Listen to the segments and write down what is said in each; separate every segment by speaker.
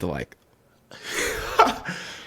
Speaker 1: to like.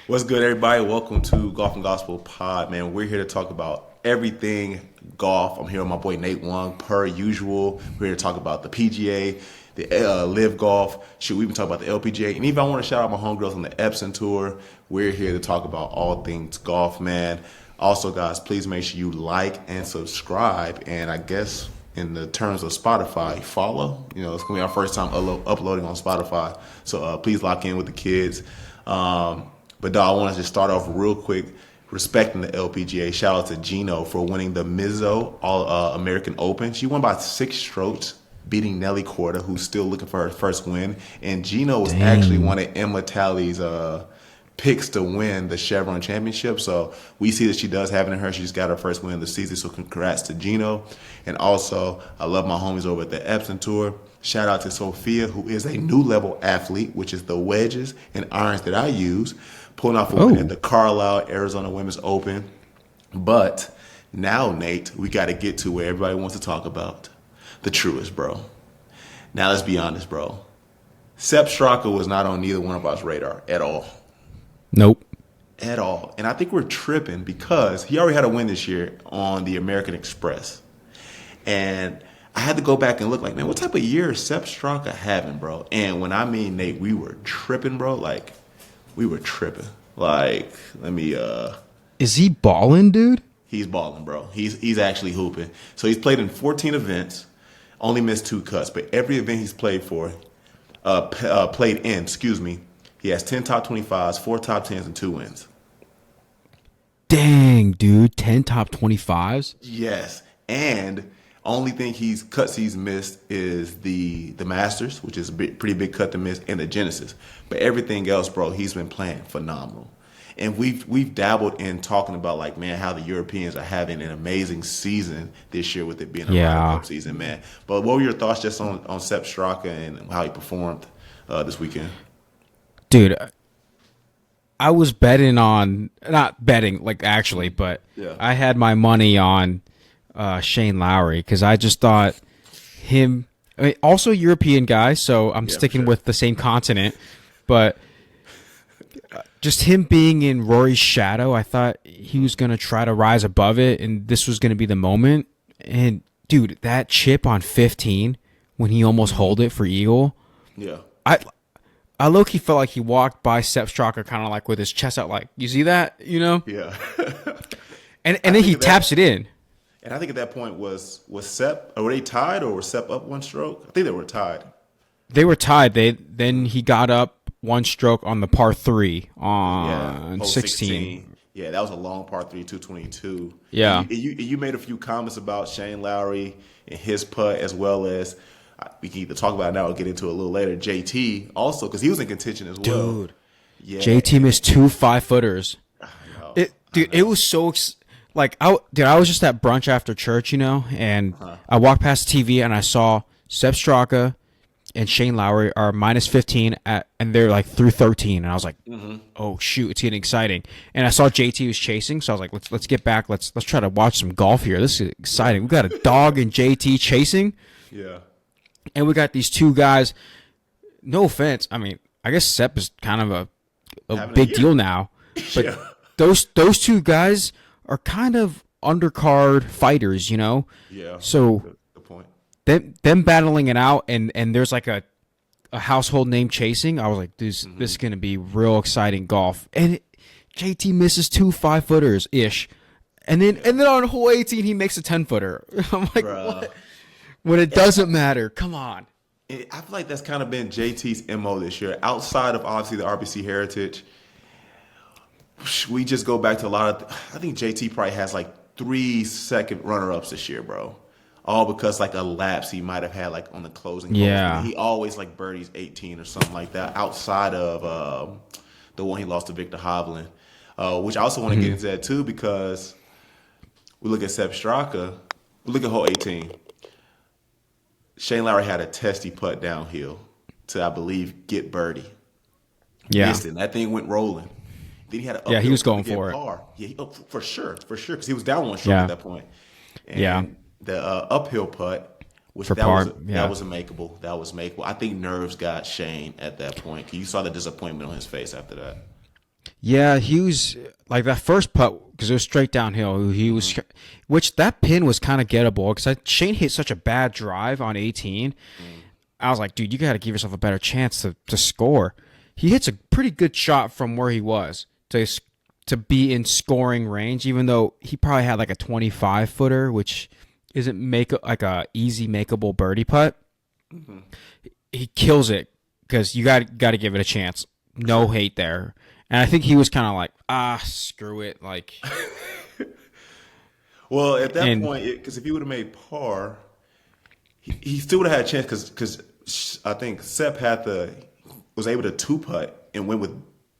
Speaker 2: What's good, everybody? Welcome to Golf and Gospel Pod, man. We're here to talk about everything golf. I'm here with my boy Nate Wong, per usual. We're here to talk about the PGA, the Live Golf. Should we even talk about the LPGA? And even I want to shout out my homegirls on the Epson tour. We're here to talk about all things golf, man. Also, guys, please make sure you like and subscribe. And I guess in the terms of Spotify, follow. You know, it's going to be our first time uploading on Spotify. So please lock in with the kids. But dog, I want to just start off real quick, respecting the LPGA. Shout out to Jeeno for winning the Mizzo All-American Open. She won by 6 strokes, beating Nelly Korda, who's still looking for her first win. And Jeeno was actually one of Emma Talley's picks to win the Chevron Championship. So we see that she does have it in her. She just got her first win of the season. So congrats to Jeeno. And also, I love my homies over at the Epson Tour. Shout out to Sophia, who is a new level athlete, which is the wedges and irons that I use, pulling off a win at the Carlisle, Arizona Women's Open. But now, Nate, we got to get to where everybody wants to talk about, the Truist, bro. Now, let's be honest, bro. Sepp Straka was not on neither one of us radar at all.
Speaker 1: Nope.
Speaker 2: At all. And I think we're tripping because he already had a win this year on the American Express. And I had to go back and look like, man, what type of year is Sepp Straka having, bro? And when I mean, Nate, we were tripping, bro. Like, we were tripping. Like,
Speaker 1: Is he balling, dude?
Speaker 2: He's balling, bro. He's actually hooping. So he's played in 14 events, only missed 2 cuts. But every event he's played in, he has 10 top 25s, 4 top 10s, and 2 wins.
Speaker 1: Dang, dude. 10 top 25s?
Speaker 2: Yes. And only thing he's missed is the Masters, which is a pretty big cut to miss, and the Genesis. But everything else, bro, he's been playing phenomenal. And we've dabbled in talking about, like, man, how the Europeans are having an amazing season this year with it being a Ryder Cup season, man. But what were your thoughts just on Sepp Straka and how he performed this weekend?
Speaker 1: Dude, I was betting on, not betting, like, actually, but I had my money on Shane Lowry because I just thought him, I mean, also European guy, so I'm sticking with the same continent, but just him being in Rory's shadow, I thought he was going to try to rise above it, and this was going to be the moment. And, dude, that chip on 15 when he almost holed it for eagle, I low-key felt like he walked by Sepp Straka kind of like with his chest out, like, you see that, you know?
Speaker 2: Yeah.
Speaker 1: and then he taps it in.
Speaker 2: And I think at that point was Sepp, or were they tied, or was Sepp up 1 stroke? I think they were tied.
Speaker 1: They were tied. Then he got up 1 stroke on the par 3 on 16.
Speaker 2: Yeah, that was a long par 3, 222.
Speaker 1: Yeah.
Speaker 2: And you made a few comments about Shane Lowry and his putt, as well as we can either talk about it now or get into it a little later. JT also, because he was in contention as well.
Speaker 1: Dude, yeah. JT missed 2 5-footers. It was so. I was just at brunch after church, you know, and I walked past the TV and I saw Sepp Straka and Shane Lowry are minus 15 and they're like through 13, and I was like, oh shoot, it's getting exciting. And I saw JT was chasing, so I was like, let's get back, let's try to watch some golf here. This is exciting. We got a dog and JT chasing, and we got these 2 guys. No offense, I mean, I guess Sepp is kind of a big deal now, but those 2 guys are kind of undercard fighters, you know?
Speaker 2: Yeah.
Speaker 1: So
Speaker 2: good point.
Speaker 1: Them battling it out, and there's like a household name chasing. I was like, this is going to be real exciting golf. And JT misses 2 5-footers ish. And then on hole 18 he makes a 10-footer. I'm like, what? When it doesn't matter. Come on.
Speaker 2: I feel like that's kind of been JT's MO this year. Outside of obviously the RBC heritage, we just go back to a lot of I think JT probably has like 3 second runner-ups this year, bro. All because like a lapse he might have had like on the closing.
Speaker 1: Yeah.
Speaker 2: He always like birdies 18 or something like that outside of the one he lost to Victor Hovland, which I also want to get into that too, because we look at Sepp Straka, we look at hole 18. Shane Lowry had a testy putt downhill to, I believe, get birdie.
Speaker 1: Yeah.
Speaker 2: Missed it. That thing went rolling. Then he had an uphill
Speaker 1: he was going
Speaker 2: to get
Speaker 1: for
Speaker 2: par. Yeah, for sure, because he was down 1 stroke at that point. And the uphill putt Which
Speaker 1: for par. Yeah,
Speaker 2: that was makeable. That was makeable. I think nerves got Shane at that point. You saw the disappointment on his face after that.
Speaker 1: yeah. He was like that first putt because it was straight downhill. He was, which that pin was kind of gettable because Shane hit such a bad drive on 18. I was like, dude, you got to give yourself a better chance to score. He hits a pretty good shot from where he was to be in scoring range, even though he probably had like a 25-footer, which isn't like a easy makeable birdie putt. He kills it because you got to give it a chance. No hate there, and I think he was kind of like, screw it, like.
Speaker 2: Well, at that point, because if he would have made par, he still would have had a chance because I think Sepp was able to two putt and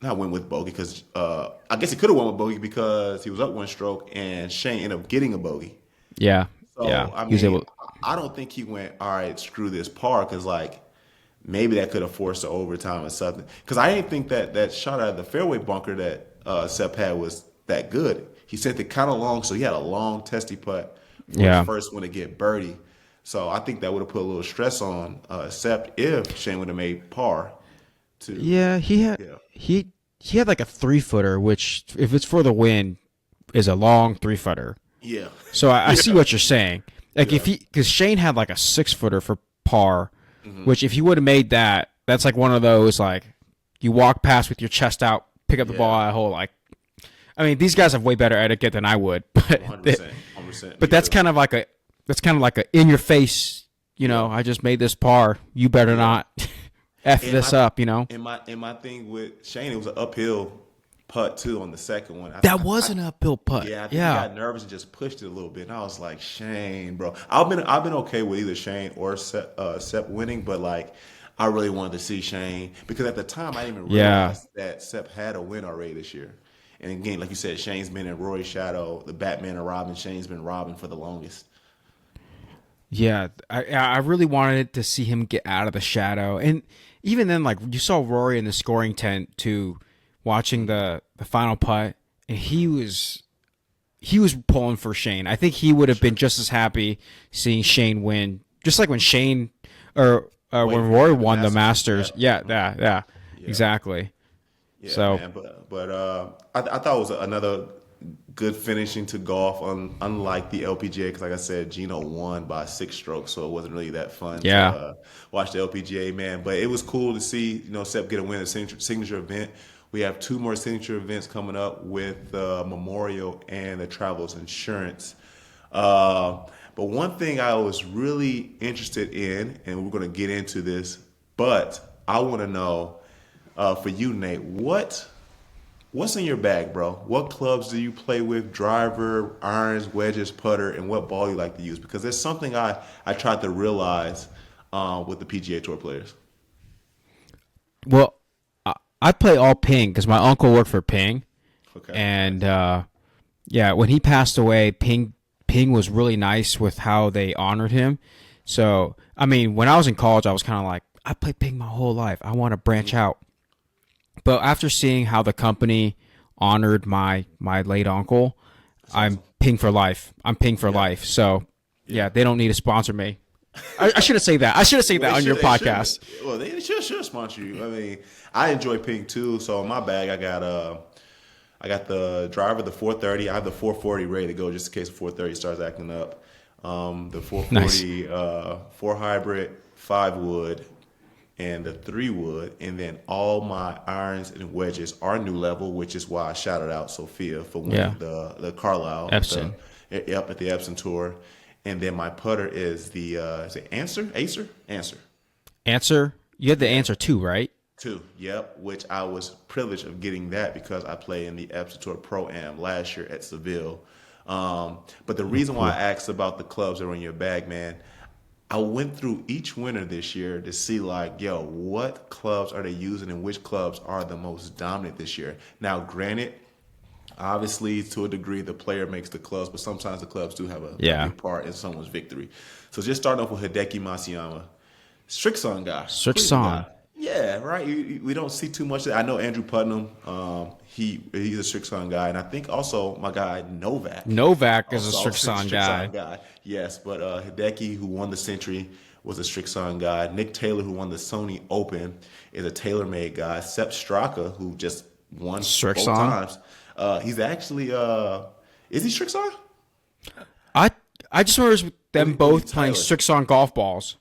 Speaker 2: not win with bogey because I guess he could have won with bogey because he was up one stroke and Shane ended up getting a bogey.
Speaker 1: Yeah.
Speaker 2: So,
Speaker 1: yeah.
Speaker 2: I mean,
Speaker 1: he was able.
Speaker 2: I don't think he went, all right, screw this par, because, like, maybe that could have forced the overtime or something. Because I didn't think that shot out of the fairway bunker that Sepp had was that good. He sent it kind of long, so he had a long, testy putt for his first one to get birdie. So I think that would have put a little stress on Sepp if Shane would have made par.
Speaker 1: Yeah, he had like a 3-footer, which, if it's for the win, is a long 3-footer.
Speaker 2: Yeah.
Speaker 1: So I see what you're saying. Like because Shane had like a 6-footer for par, which if he would have made that, that's like one of those like you walk past with your chest out, pick up the ball at a hole. Like, I mean, these guys have way better etiquette than I would, but
Speaker 2: 100%.
Speaker 1: But that's kind of like a in your face. You know, I just made this par. You better not f this up. You know.
Speaker 2: And my thing with Shane, it was an uphill putt too on the second one.
Speaker 1: That was an uphill putt.
Speaker 2: Yeah, I think he got nervous and just pushed it a little bit. And I was like, Shane, bro. I've been okay with either Shane or Sepp winning, but like I really wanted to see Shane because at the time I didn't even realize that Sepp had a win already this year. And again, like you said, Shane's been in Rory's shadow, the Batman and Robin. Shane's been Robin for the longest.
Speaker 1: Yeah, I really wanted to see him get out of the shadow, and even then, like you saw Rory in the scoring tent too. Watching the final putt, and he was pulling for Shane. I think he would have been just as happy seeing Shane win, just like when Shane or when Rory won the Masters. Yeah, exactly.
Speaker 2: Yeah,
Speaker 1: so,
Speaker 2: man, but I thought it was another good finishing to golf, unlike the LPGA, because like I said, Jeeno won by 6 strokes, so it wasn't really that fun to watch the LPGA, man. But it was cool to see Sepp get a win at a signature event. We have 2 more signature events coming up with Memorial and the Travelers Insurance. But one thing I was really interested in, and we're going to get into this, but I want to know for you, Nate, what's in your bag, bro? What clubs do you play with? Driver, irons, wedges, putter, and what ball you like to use? Because there's something I tried to realize with the PGA Tour players.
Speaker 1: Well, I play all Ping because my uncle worked for Ping, and when he passed away, Ping was really nice with how they honored him. So I mean, when I was in college, I was kind of like, I played Ping my whole life. I want to branch out. But after seeing how the company honored my late uncle, I'm Ping for life. I'm Ping for life. So they don't need to sponsor me. I should have said that. I should have said that on your podcast.
Speaker 2: Well, they should sponsor you. I mean, I enjoy Ping too. So in my bag, I got the driver, the 430. I have the 440 ready to go just in case the 430 starts acting up. The 440, 4 hybrid, 5 wood, and the 3 wood. And then all my irons and wedges are new level, which is why I shouted out Sophia for winning the Carlisle
Speaker 1: Epson.
Speaker 2: At the Epson Tour. And then my putter is the is it Answer? Answer?
Speaker 1: You had the Answer 2, right?
Speaker 2: 2, yep. Which I was privileged of getting that because I played in the Epson Tour Pro-Am last year at Seville. But the reason why I asked about the clubs that are in your bag, man, I went through each winner this year to see what clubs are they using and which clubs are the most dominant this year. Now, granted, obviously, to a degree, the player makes the clubs, but sometimes the clubs do have a big part in someone's victory. So just starting off with Hideki Matsuyama, Strixon guy.
Speaker 1: Strixon.
Speaker 2: Yeah, right. We don't see too much. I know Andrew Putnam. He's a Strixon guy, and I think also my guy Novak.
Speaker 1: Novak is a
Speaker 2: Also
Speaker 1: Strixon guy.
Speaker 2: Yes, but Hideki, who won the Century, was a Strixon guy. Nick Taylor, who won the Sony Open, is a TaylorMade guy. Sepp Straka, who just won both
Speaker 1: Strixon.
Speaker 2: times. He's actually is he Strixon?
Speaker 1: I I just remember them both playing
Speaker 2: Titleist.
Speaker 1: Strixon golf balls.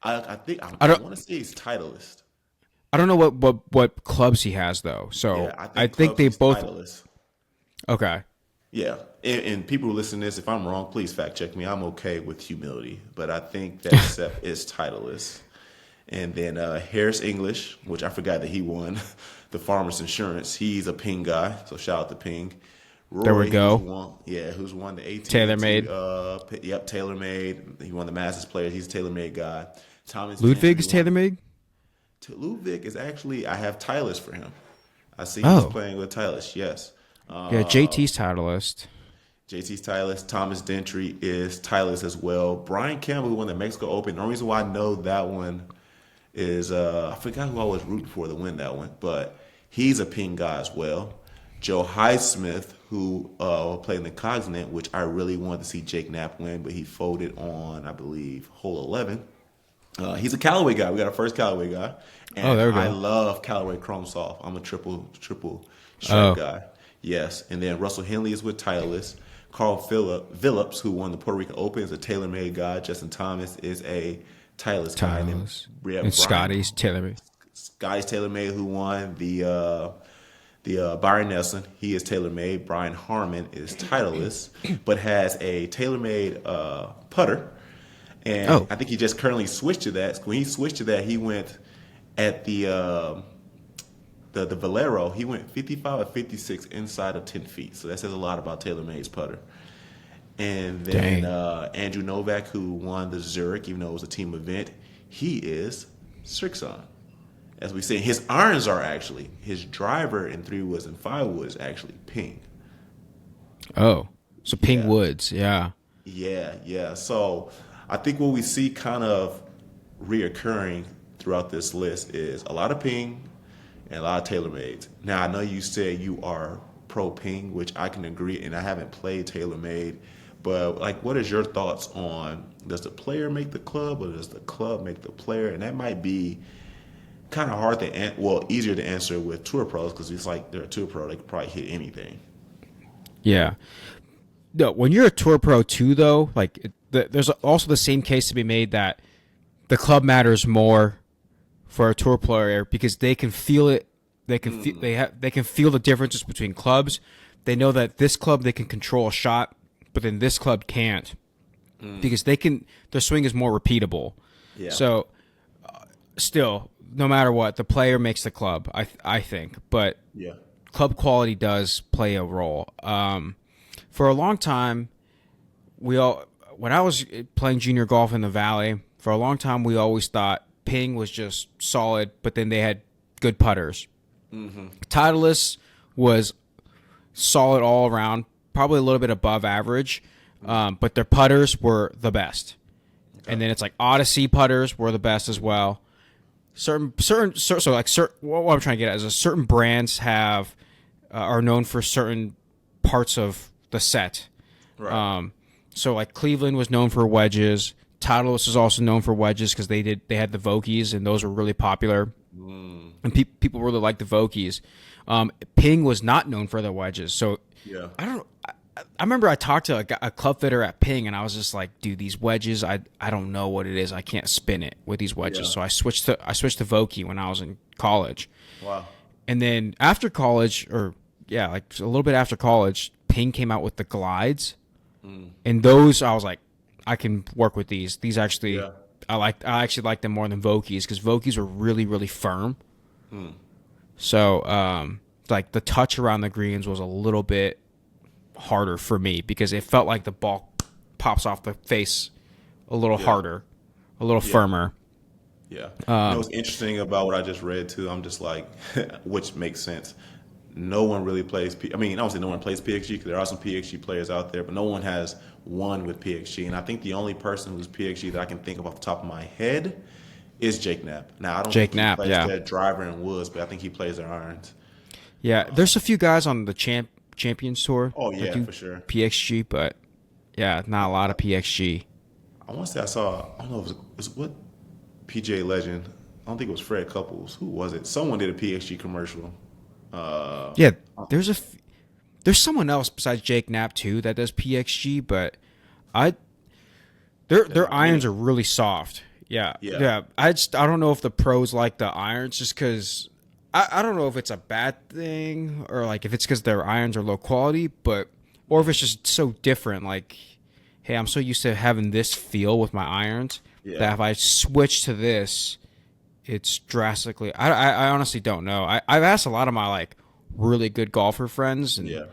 Speaker 2: I think
Speaker 1: I
Speaker 2: I
Speaker 1: don't
Speaker 2: want to say he's Titleist.
Speaker 1: I don't know what clubs he has though. So
Speaker 2: Yeah, I
Speaker 1: I
Speaker 2: think
Speaker 1: think
Speaker 2: Clubs
Speaker 1: they
Speaker 2: is
Speaker 1: both
Speaker 2: Titleist.
Speaker 1: okay.
Speaker 2: Yeah, and people who listen to this, if I'm wrong, please fact check me. I'm okay with humility, but I think that Sepp is Titleist. And then Harris English, which I forgot that he won the Farmers Insurance. He's a Ping guy, so shout out to Ping. Roy,
Speaker 1: There we go.
Speaker 2: who's won the 18.
Speaker 1: TaylorMade.
Speaker 2: Yep, TaylorMade. He won the Masters Players. He's a TaylorMade guy. Thomas
Speaker 1: Ludwig's
Speaker 2: Gentry won-
Speaker 1: TaylorMade.
Speaker 2: Ludwig is actually, I have Titleist for him. I see he's
Speaker 1: Oh.
Speaker 2: playing with Titleist, yes.
Speaker 1: Yeah, JT's Titleist.
Speaker 2: JT's Titleist. Thomas Gentry is Titleist as well. Brian Campbell, who won the Mexico Open. The only reason why I know that one is I forgot who I was rooting for to win that one, but he's a Ping guy as well. Joe Highsmith, who played in the Cognate, which I really wanted to see Jake Knapp win, but he folded on, I believe, hole 11. He's a Callaway guy. We got our first Callaway guy. And
Speaker 1: there we go.
Speaker 2: I love Callaway Chrome Soft. I'm a triple stripe guy. Yes. And then Russell Henley is with Titleist. Carl Phillips, who won the Puerto Rican Open, is a TaylorMade guy. Justin Thomas is a Titleist guy. And then we have
Speaker 1: And
Speaker 2: Brian-
Speaker 1: Scotty's TaylorMade.
Speaker 2: Scotty's TaylorMade, who won the Byron Nelson. He is TaylorMade. Brian Harmon is Titleist, but has a TaylorMade putter. And I think he just currently switched to that. When he switched to that, he went at the Valero. He went 55 or 56 inside of 10 feet. So that says a lot about TaylorMade's putter. And then Andrew Novak, who won the Zurich, even though it was a team event, he is Strixon. As we say, his irons are actually, his driver in 3 woods and 5 woods actually Ping.
Speaker 1: Oh, so Ping
Speaker 2: Yeah.
Speaker 1: Woods, yeah.
Speaker 2: Yeah. So I think what we see kind of reoccurring throughout this list is a lot of Ping and a lot of TaylorMades. Now, I know you said you are pro Ping, which I can agree, and I haven't played TaylorMade, but like, what is your thoughts on, does the player make the club or does the club make the player? And that might be kind of hard to easier to answer with tour pros because it's like they're a tour pro, they could probably hit anything.
Speaker 1: Yeah. No, when you're a tour pro too, though, like there's also the same case to be made that the club matters more for a tour player because they can feel it. They can they can feel the differences between clubs. They know that this club they can control a shot, but then this club can't because their swing is more repeatable.
Speaker 2: Yeah.
Speaker 1: So still, no matter what, the player makes the club. I think, but
Speaker 2: Yeah.
Speaker 1: club quality does play a role. For a long time, when I was playing junior golf in the Valley, for a long time we always thought Ping was just solid, but then they had good putters. Titleist was solid all around, probably a little bit above average, but their putters were the best. And then it's like Odyssey putters were the best as well. What I'm trying to get at is certain brands are known for certain parts of the set.
Speaker 2: Right.
Speaker 1: So like Cleveland was known for wedges. Titleist is also known for wedges because they had the Vokies and those were really popular, and people really liked the Vokies. Ping was not known for their wedges, so
Speaker 2: Yeah.
Speaker 1: I remember I talked to a club fitter at Ping, and I was just like, "Dude, these wedges, I don't know what it is. I can't spin it with these wedges."
Speaker 2: Yeah.
Speaker 1: So I switched to Vokie when I was in college.
Speaker 2: Wow.
Speaker 1: And then after college, like a little bit after college, Ping came out with the glides, and those I was like, I can work with these. These actually,
Speaker 2: Yeah.
Speaker 1: I actually like them more than Vokies because Vokies were really really firm. So like the touch around the greens was a little bit harder for me because it felt like the ball pops off the face a little harder, a little firmer.
Speaker 2: Yeah. You know what's interesting about what I just read too? I'm just like, which makes sense. No one really plays. I don't say no one plays PXG because there are some PXG players out there, but no one has won with PXG. And I think the only person who's PXG that I can think of off the top of my head is Jake Knapp. Now, I don't
Speaker 1: Jake
Speaker 2: think he
Speaker 1: Knapp,
Speaker 2: plays
Speaker 1: yeah.
Speaker 2: their driver in woods, but I think he plays their irons.
Speaker 1: Yeah, there's a few guys on the Champions Tour
Speaker 2: Oh,
Speaker 1: that
Speaker 2: yeah,
Speaker 1: do
Speaker 2: for sure.
Speaker 1: PXG, but yeah, not a lot of PXG.
Speaker 2: I want to say I saw, I don't know if it was what PGA legend. I don't think it was Fred Couples. Who was it? Someone did a PXG commercial.
Speaker 1: Yeah, there's someone else besides Jake Knapp too that does PXG, but their irons are really soft. Yeah,
Speaker 2: Yeah.
Speaker 1: yeah. I don't know if the pros like the irons just because I don't know if it's a bad thing or like if it's because their irons are low quality, or if it's just so different. Like, hey, I'm so used to having this feel with my irons that if I switch to this, it's drastically. I honestly don't know. I've asked a lot of my like really good golfer friends, and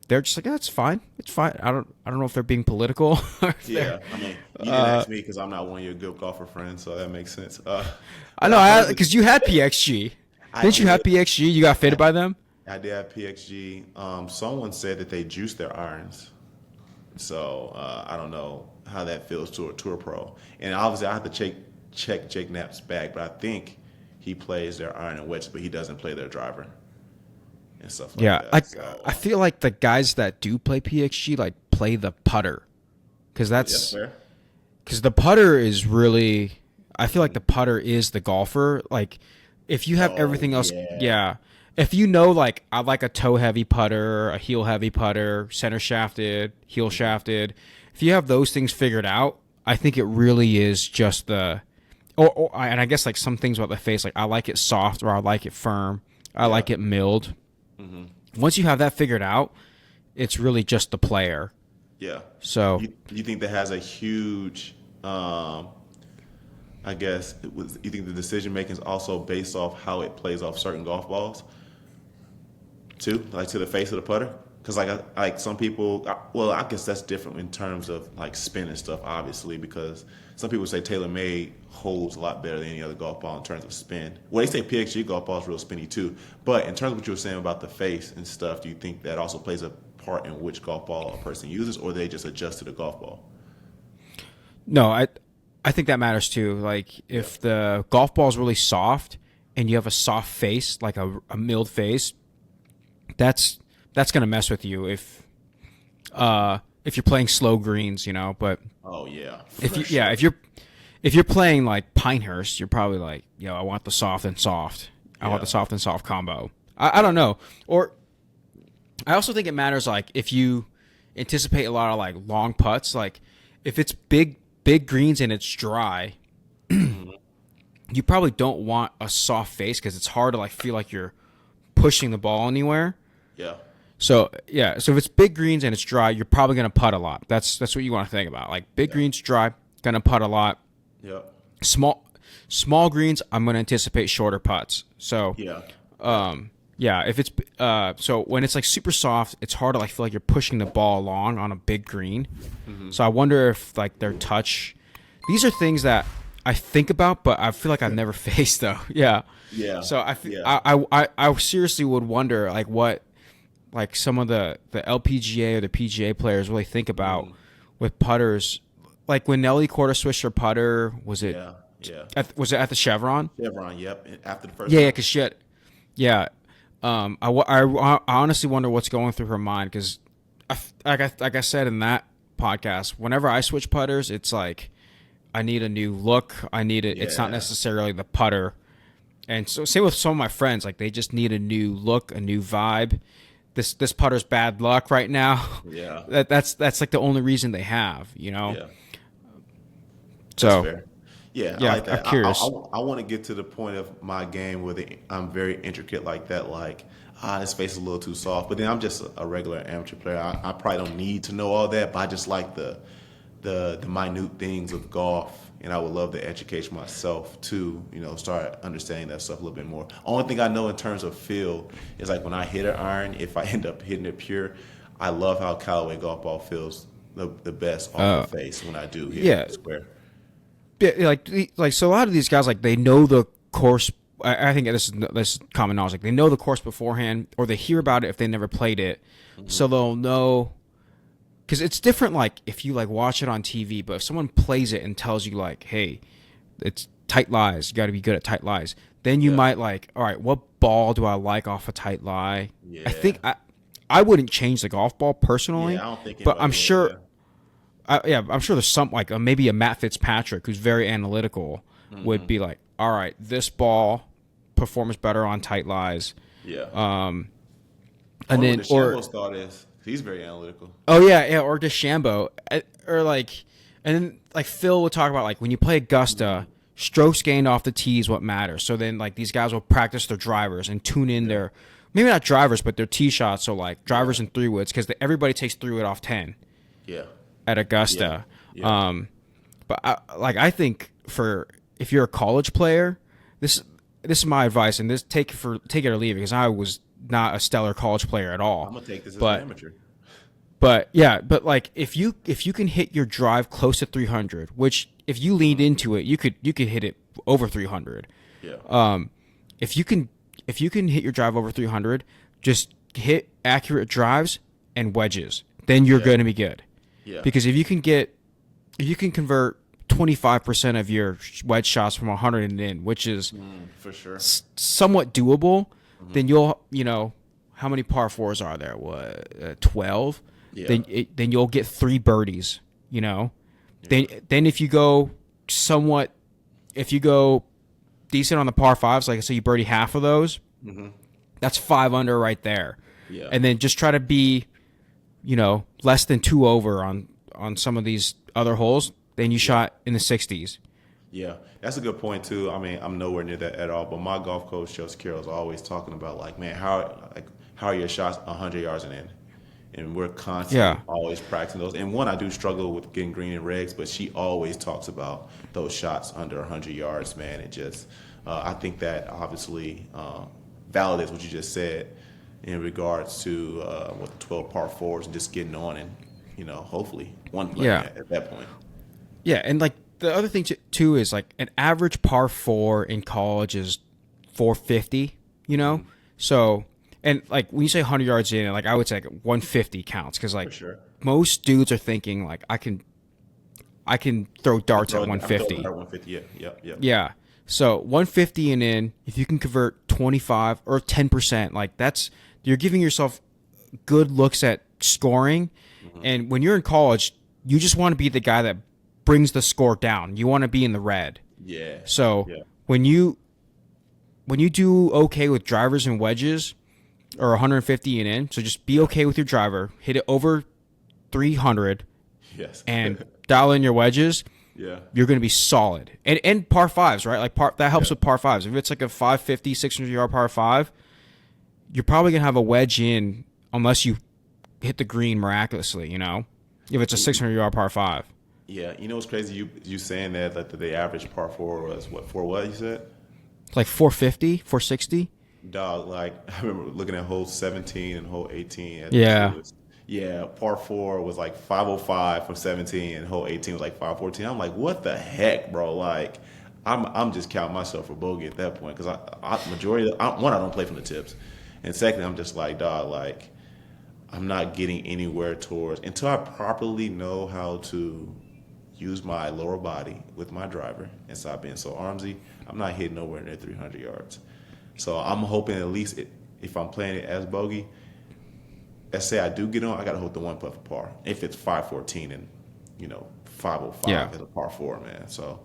Speaker 1: they're just like, yeah, it's fine. It's fine. I don't know if they're being political.
Speaker 2: Yeah, I mean, you didn't ask me because I'm not one of your good golfer friends, so that makes sense.
Speaker 1: I know, because you had PXG. Didn't you have PXG? You got fitted by them?
Speaker 2: I did have PXG. Someone said that they juice their irons. So I don't know how that feels to a tour pro. And obviously, I have to check Jake Knapp's bag, but I think he plays their iron and wedge, but he doesn't play their driver and stuff like that.
Speaker 1: Like
Speaker 2: So,
Speaker 1: I feel like the guys that do play PXG like play the putter, because the putter is really. I feel like the putter is the golfer. Like if you have everything else, If you know, like I like a toe heavy putter, a heel heavy putter, center shafted, heel shafted. If you have those things figured out, I think it really is just and I guess like some things about the face, like I like it soft or I like it firm, I like it milled. Once you have that figured out, it's really just the player.
Speaker 2: Yeah.
Speaker 1: So
Speaker 2: you think that has a huge, I guess, you think the decision making is also based off how it plays off certain golf balls, too, like to the face of the putter? Because like some people, well, I guess that's different in terms of like spin and stuff, obviously, because some people say TaylorMade holds a lot better than any other golf ball in terms of spin. Well, they say PXG golf ball is real spinny too, but in terms of what you were saying about the face and stuff, do you think that also plays a part in which golf ball a person uses, or they just adjust to the golf ball?
Speaker 1: No, I think that matters too. Like if the golf ball is really soft and you have a soft face, like a milled face, that's gonna mess with you if you're playing slow greens, you know. But if you're playing like Pinehurst, you're probably like, I want the soft and soft. I want the soft and soft combo. I don't know. Or I also think it matters like if you anticipate a lot of like long putts, like if it's big greens and it's dry, you probably don't want a soft face because it's hard to like feel like you're pushing the ball anywhere. Yeah. So if it's big greens and it's dry, you're probably gonna putt a lot. That's what you want to think about. Like big greens, dry, gonna putt a lot. Yeah. Small greens, I'm gonna anticipate shorter putts. So if it's so when it's like super soft, it's hard to like feel like you're pushing the ball along on a big green. So I wonder if like their touch. These are things that I think about, but I feel like I've never faced though. Yeah. So I seriously would wonder like what like some of the LPGA or the PGA players really think about with putters. Like when Nelly quarter switched her putter, was it? Was it at the Chevron?
Speaker 2: Chevron, yep. After the first.
Speaker 1: Yeah, because she had. Yeah. I honestly wonder what's going through her mind because, like I said in that podcast, whenever I switch putters, it's like I need a new look. I need it. It's not necessarily the putter. And so same with some of my friends, like they just need a new look, a new vibe. This putter's bad luck right now. Yeah. That's like the only reason they have, you know. Yeah. So.
Speaker 2: Fair. Yeah, I like that. I'm curious. I want to get to the point of my game where I'm very intricate like that. Like, this face is a little too soft. But then I'm just a regular amateur player. I probably don't need to know all that, but I just like the minute things of golf, and I would love to educate myself to, start understanding that stuff a little bit more. Only thing I know in terms of feel is like when I hit an iron, if I end up hitting it pure, I love how Callaway golf ball feels the best off the face when I do hit it square.
Speaker 1: Yeah, like so a lot of these guys like they know the course. I think this is common knowledge. Like they know the course beforehand, or they hear about it if they never played it, so they'll know. Because it's different. Like if you like watch it on TV, but if someone plays it and tells you like, "Hey, it's tight lies. You got to be good at tight lies. Then you might like, all right, what ball do I like off a tight lie?
Speaker 2: Yeah.
Speaker 1: I think I wouldn't change the golf ball personally.
Speaker 2: Yeah, I don't think
Speaker 1: but I'm
Speaker 2: anybody
Speaker 1: sure.
Speaker 2: would,
Speaker 1: I'm sure there's some like maybe a Matt Fitzpatrick who's very analytical would be like, all right, this ball performs better on tight lies.
Speaker 2: Yeah.
Speaker 1: And then
Speaker 2: DeChambeau's thought is he's very analytical.
Speaker 1: Oh yeah, or DeChambeau, or like, and then like Phil would talk about like when you play Augusta, strokes gained off the tee is what matters. So then like these guys will practice their drivers and tune in their maybe not drivers but their tee shots. So like drivers and 3-woods because everybody takes 3-wood off 10.
Speaker 2: Yeah.
Speaker 1: At Augusta.
Speaker 2: Yeah.
Speaker 1: But I think for if you're a college player, this is my advice, and this take it or leave it because I was not a stellar college player at all.
Speaker 2: I'm gonna take this as an amateur.
Speaker 1: But like if you can hit your drive close to 300, which if you leaned into it, you could hit it over 300.
Speaker 2: Yeah.
Speaker 1: If you can hit your drive over 300, just hit accurate drives and wedges. Then you're going to be good.
Speaker 2: Yeah.
Speaker 1: Because if you can convert 25% of your wedge shots from 100 and in, which is
Speaker 2: for sure
Speaker 1: somewhat doable, then how many par fours are there? What 12?
Speaker 2: Yeah.
Speaker 1: Then you'll get 3 birdies. Then if you go decent on the par fives, like I say, you birdie half of those, that's 5 under right there.
Speaker 2: Yeah.
Speaker 1: And then just try to be less than 2 over on some of these other holes, then you shot in the 60s.
Speaker 2: Yeah, that's a good point too. I mean, I'm nowhere near that at all. But my golf coach, Joseph Carroll, is always talking about like, man, how are your shots 100 yards and in? And we're constantly always practicing those. And one, I do struggle with getting green and regs, but she always talks about those shots under 100 yards, man. It just, I think that obviously validates what you just said in regards to what the 12 par fours and just getting on and hopefully one play at that point.
Speaker 1: Yeah, and like the other thing too is like an average par 4 in college is 450. So and like when you say 100 yards in, like I would say like 150 counts because like most dudes are thinking like I can throw darts at 150.
Speaker 2: 150,
Speaker 1: yeah. So 150 and in, if you can convert 25 or 10%, like you're giving yourself good looks at scoring. And when you're in college, you just want to be the guy that brings the score down. You want to be in the red.
Speaker 2: Yeah.
Speaker 1: So when you do okay with drivers and wedges or 150 and in, so just be okay with your driver, hit it over 300 and dial in your wedges.
Speaker 2: Yeah.
Speaker 1: You're going to be solid. And par fives, right? Like that helps with par fives. If it's like a 550, 600 yard par 5, you're probably going to have a wedge in unless you hit the green miraculously, if it's a 600 yard par 5.
Speaker 2: Yeah. What's crazy? You saying that the average par 4 was what you said?
Speaker 1: Like 450, 460?
Speaker 2: Dog, like I remember looking at hole 17 and hole 18. Yeah, par 4 was like 505 from 17, and hole 18 was like 514. I'm like, what the heck, bro? Like, I'm just counting myself for bogey at that point because I don't play from the tips, and secondly, I'm just like, dog, like I'm not getting anywhere towards until I properly know how to use my lower body with my driver and stop being so armsy. I'm not hitting nowhere near 300 yards. So I'm hoping at least if I'm playing it as bogey, let's say I do get on, I got to hold the 1 putt for par. If it's 514 and 505 as a par 4, man. So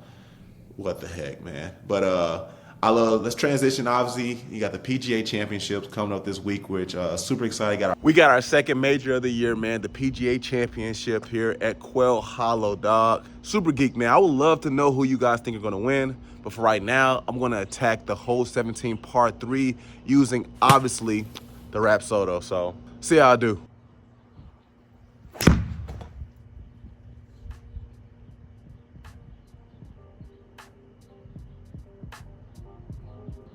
Speaker 2: what the heck, man. But let's transition. Obviously, you got the PGA Championships coming up this week, which super excited. We got our second major of the year, man, the PGA Championship here at Quail Hollow, dog. Super geek, man. I would love to know who you guys think are going to win. But for right now, I'm going to attack the hole 17 par 3 using, obviously, the Rapsodo. So see how I do.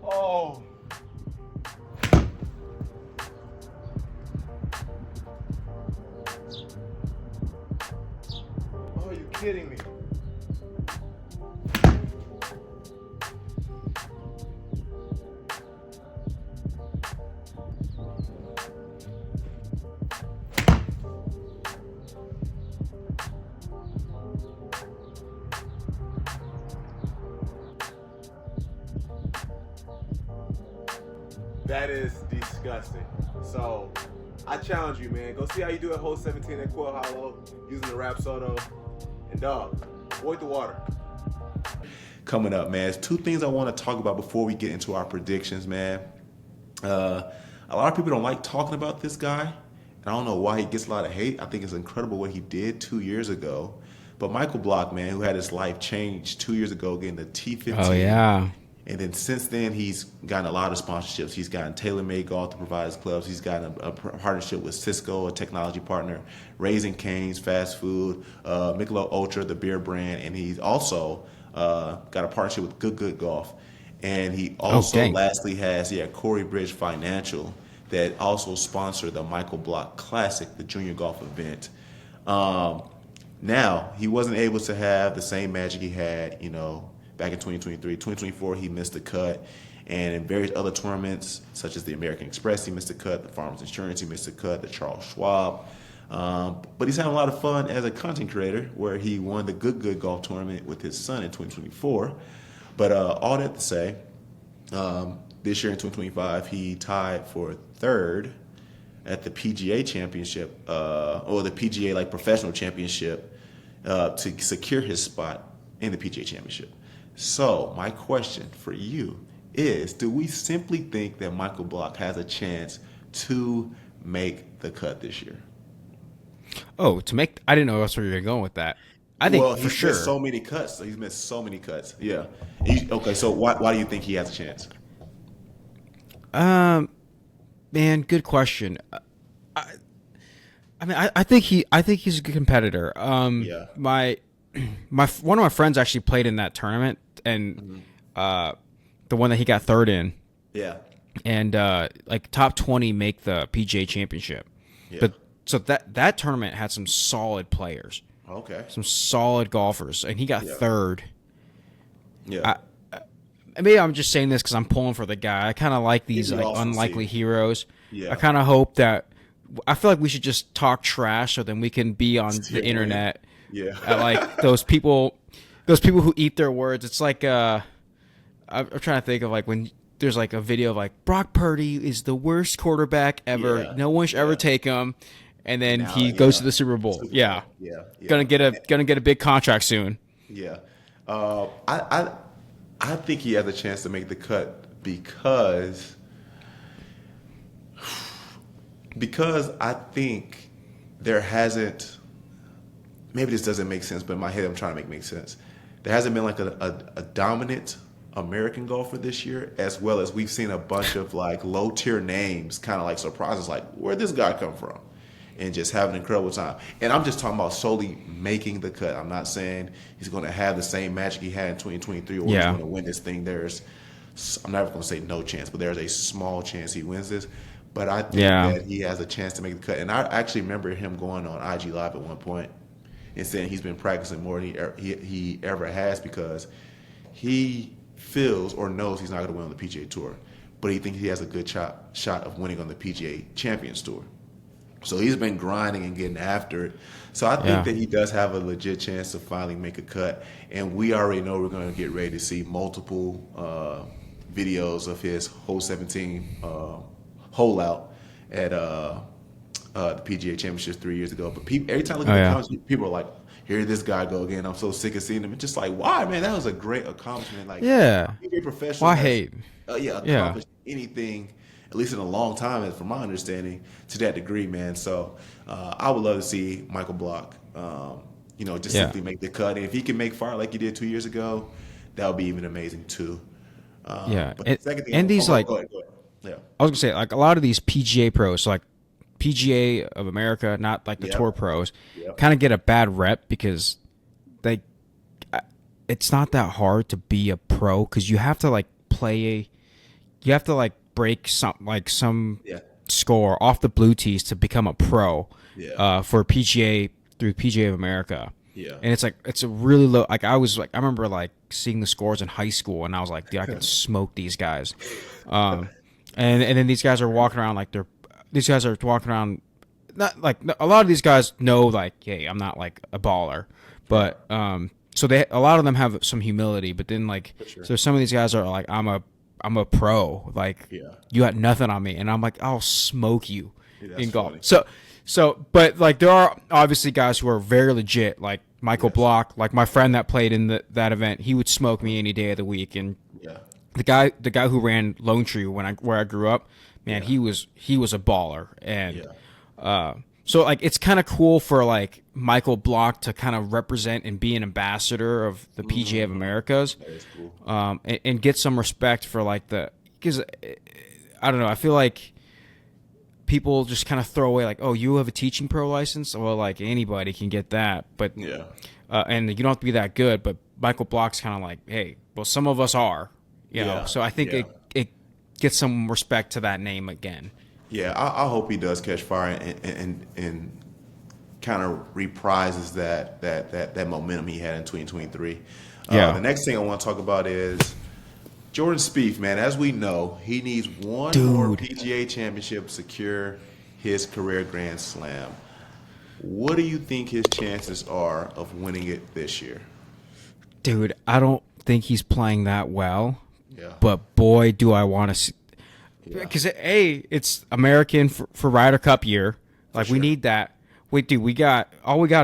Speaker 2: Oh. Oh, are you kidding me?
Speaker 3: That is disgusting. So I challenge you, man. Go see how you do at hole 17 at Quail Hollow using the Rapsodo. And dog, avoid the water.
Speaker 2: Coming up, man, there's two things I want to talk about before we get into our predictions, man. A lot of people don't like talking about this guy, and I don't know why he gets a lot of hate. I think it's incredible what he did 2 years ago. But Michael Block, man, who had his life changed 2 years ago getting the T15.
Speaker 1: Oh, yeah.
Speaker 2: And then since then, he's gotten a lot of sponsorships. He's gotten TaylorMade Golf to provide his clubs. He's gotten a partnership with Cisco, a technology partner, Raising Cane's fast food, Michelob Ultra, the beer brand, and he's also got a partnership with Good Golf. And he also lastly has Corey Bridge Financial that also sponsored the Michael Block Classic, the junior golf event. Now, he wasn't able to have the same magic he had, back in 2023. 2024, he missed the cut. And in various other tournaments, such as the American Express, he missed the cut. The Farmers Insurance, he missed the cut. The Charles Schwab. But he's having a lot of fun as a content creator, where he won the Good Golf tournament with his son in 2024. But all that to say, this year in 2025, he tied for third at the PGA Championship, or the PGA Professional Championship, to secure his spot in the PGA Championship. So my question for you is, do we simply think that Michael Block has a chance to make the cut this year?
Speaker 1: Oh, I didn't know that's where you were going with that. I think for sure.
Speaker 2: He's missed so many cuts. He's missed so many cuts. Yeah. Okay, so why do you think he has a chance?
Speaker 1: Man, good question. I think he's a good competitor.
Speaker 2: Yeah.
Speaker 1: One of my friends actually played in that tournament, and the one that he got third in.
Speaker 2: Yeah.
Speaker 1: And top 20 make the PGA Championship.
Speaker 2: Yeah.
Speaker 1: But so that tournament had some solid players.
Speaker 2: Okay.
Speaker 1: Some solid golfers, and he got third.
Speaker 2: Yeah.
Speaker 1: Maybe I'm just saying this because I'm pulling for the guy. I kind of like these unlikely heroes. Yeah. I kind of hope that. I feel like we should just talk trash so then we can be on the internet.
Speaker 2: Yeah.
Speaker 1: At those people who eat their words. It's like I'm trying to think of when there's a video of Brock Purdy is the worst quarterback ever.
Speaker 2: Yeah.
Speaker 1: No one should ever take him. And then he goes to the Super Bowl. Yeah. Gonna get a big contract soon.
Speaker 2: Yeah. I think he has a chance to make the cut because I think there hasn't, maybe this doesn't make sense, but in my head I'm trying to make sense. There hasn't been a dominant American golfer this year, as well as we've seen a bunch of low tier names kind of surprise us, where'd this guy come from? And just have an incredible time. And I'm just talking about solely making the cut. I'm not saying he's going to have the same magic he had in 2023 or he's going to win this thing. I'm never going to say no chance, but there's a small chance he wins this. But I think that he has a chance to make the cut. And I actually remember him going on IG Live at one point and saying he's been practicing more than he ever has because he feels or knows he's not going to win on the PGA Tour. But he thinks he has a good shot of winning on the PGA Champions Tour. So he's been grinding and getting after it. So I think that he does have a legit chance to finally make a cut. And we already know we're going to get ready to see multiple videos of his hole 17 hole out at the PGA Championship 3 years ago. But every time I look at the comments, people are like, here this guy go again. I'm so sick of seeing him. It's just why, man? That was a great accomplishment. Very professional.
Speaker 1: Why hate?
Speaker 2: Accomplished anything, at least in a long time, from my understanding, to that degree, man. So I would love to see Michael Block, simply make the cut. And if he can make fire like he did 2 years ago, that would be even amazing too.
Speaker 1: But
Speaker 2: the second thing,
Speaker 1: these
Speaker 2: go ahead. Yeah,
Speaker 1: I was gonna say a lot of these PGA pros, PGA of America, not the tour pros, kind of get a bad rep because it's not that hard to be a pro because you have to break some score off the blue tees to become a pro for PGA through PGA of America.
Speaker 2: Yeah.
Speaker 1: And it's a really low. I remember seeing the scores in high school and I was like, dude, I can smoke these guys. And then these guys are walking around not a lot of these guys know hey, I'm not a baller, but so a lot of them have some humility, but then so some of these guys are I'm a pro. Like, you got nothing on me, and I'm like, I'll smoke you in golf.
Speaker 2: Funny.
Speaker 1: So, but like there are obviously guys who are very legit, like Michael Block, like my friend that played in that event. He would smoke me any day of the week, and the guy who ran Lone Tree where I grew up, man, he was a baller, and so like it's kind of cool for like Michael Block to kind of represent and be an ambassador of the PGA of Americas,
Speaker 2: That is cool.
Speaker 1: and get some respect for like because I don't know, I feel like people just kind of throw away like, oh, you have a teaching pro license, well, like anybody can get that, but and you don't have to be that good, but Michael Block's kind of like, hey, well, some of us are, you know, so I think it gets some respect to that name again.
Speaker 2: Yeah, I hope he does catch fire and kind of reprises that momentum he had in 2023. The next thing I want to talk about is Jordan Spieth, man. As we know, he needs one more PGA Championship to secure his career Grand Slam. What do you think his chances are of winning it this year?
Speaker 1: Dude, I don't think he's playing that well. But boy, do I want to see. Because it's American for Ryder Cup year. Like we need that. We got